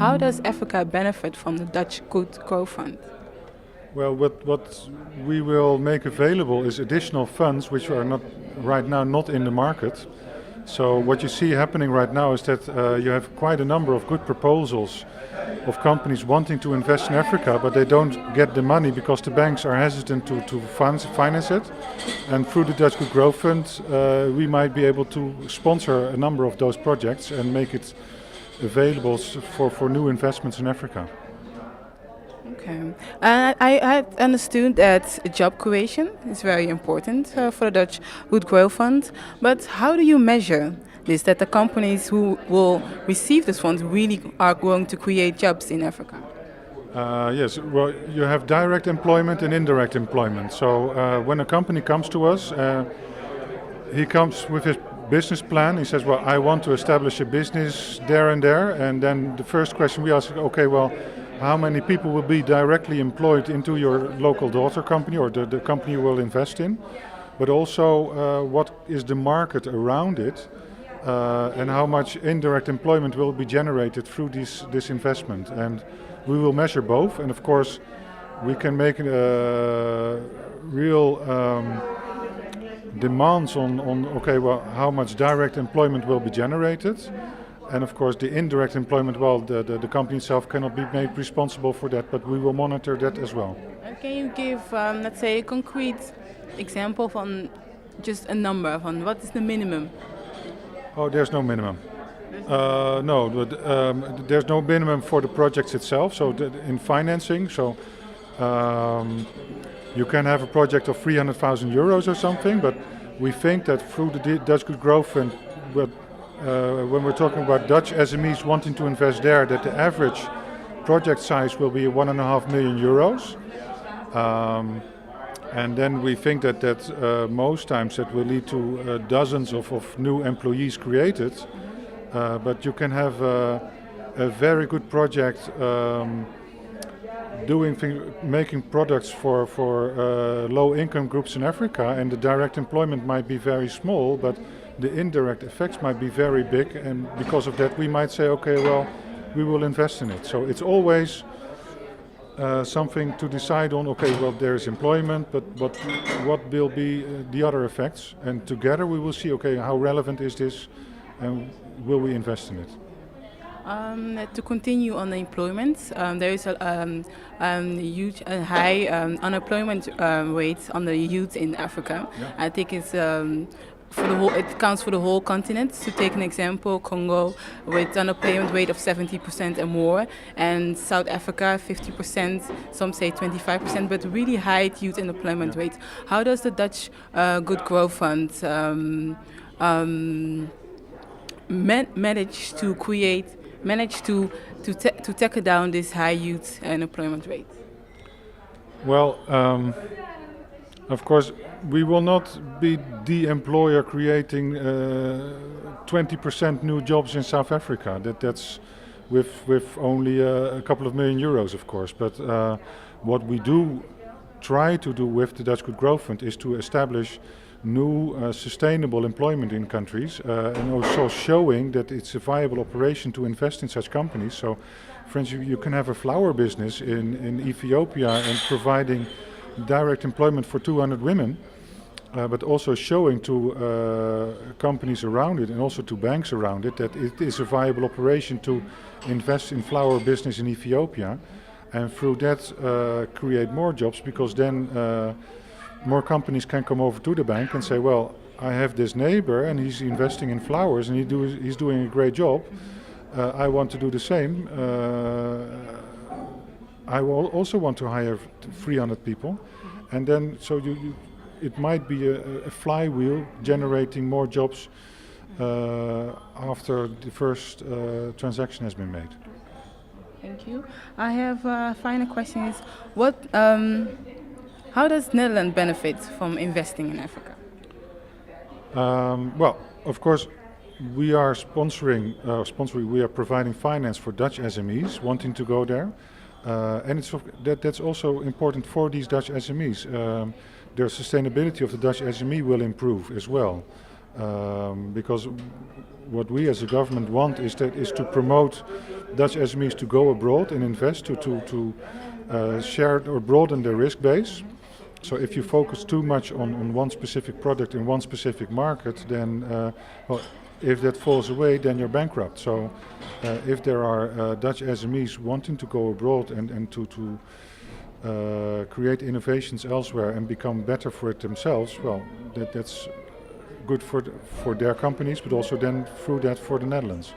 how does Africa benefit from the Dutch Good Growth Fund? Well, what we will make available is additional funds which are not right now not in the market. So what you see happening right now is that you have quite a number of good proposals of companies wanting to invest in Africa, but they don't get the money because the banks are hesitant to finance it. And through the Dutch Good Growth Fund, we might be able to sponsor a number of those projects and make it available for new investments in Africa. Okay. I understood that job creation is very important for the Dutch Good Growth Fund, but how do you measure this, that the companies who will receive this fund really are going to create jobs in Africa? Yes, well, you have direct employment and indirect employment. So when a company comes to us, he comes with his business plan. He says, well, I want to establish a business there and there. And then the first question we ask, okay, well, how many people will be directly employed into your local daughter company or the company you will invest in? But also, what is the market around it? And how much indirect employment will be generated through this investment. And we will measure both. And of course, we can make real demands on okay, well, how much direct employment will be generated. And of course, the indirect employment, well, the company itself cannot be made responsible for that, but we will monitor that as well. And can you give, let's say, a concrete example on just a number, on what is the minimum? Oh, there's no minimum. No, there's no minimum for the projects itself. So in financing, so you can have a project of 300,000 euros or something, but we think that through the Dutch Good Growth Fund, when we're talking about Dutch SMEs wanting to invest there, that the average project size will be 1.5 million euros. And then we think that most times that will lead to dozens of new employees created. But you can have a very good project making products for low-income groups in Africa, and the direct employment might be very small, but the indirect effects might be very big, and because of that we might say, okay, well, we will invest in it. So it's always something to decide on, okay, well, there's employment, but what will be the other effects? And together we will see, okay, how relevant is this, and will we invest in it? To continue on the employment, there is a huge, high unemployment rate on the youth in Africa. Yeah. I think it's it counts for the whole continent. To take an example, Congo with unemployment rate of 70% and more, and South Africa 50%, some say 25%, but really high youth unemployment rate. How does the Dutch Good Growth Fund manage to tackle down this high youth unemployment rate? Well, of course, we will not be the employer creating 20% new jobs in South Africa. That's with only a couple of million euros, of course. But what we do try to do with the Dutch Good Growth Fund is to establish new sustainable employment in countries, and also showing that it's a viable operation to invest in such companies. So, for instance, you can have a flower business in Ethiopia and providing direct employment for 200 women, but also showing to companies around it and also to banks around it that it is a viable operation to invest in flower business in Ethiopia, and through that create more jobs, because then more companies can come over to the bank and say, well, I have this neighbor and he's investing in flowers and he's doing a great job. I want to do the same. I will also want to hire 300 people. And then so it might be a flywheel generating more jobs after the first transaction has been made. Thank you. I have a final question is, how does Netherlands benefit from investing in Africa? Well, of course, we are we are providing finance for Dutch SMEs wanting to go there. And that's also important for these Dutch SMEs. Their sustainability of the Dutch SME will improve as well. Because what we as a government want is to promote Dutch SMEs to go abroad and invest, to share or broaden their risk base. So if you focus too much on one specific product in one specific market, then if that falls away, then you're bankrupt. So if there are Dutch SMEs wanting to go abroad and to create innovations elsewhere and become better for it themselves, well, that's good for their companies, but also then through that for the Netherlands.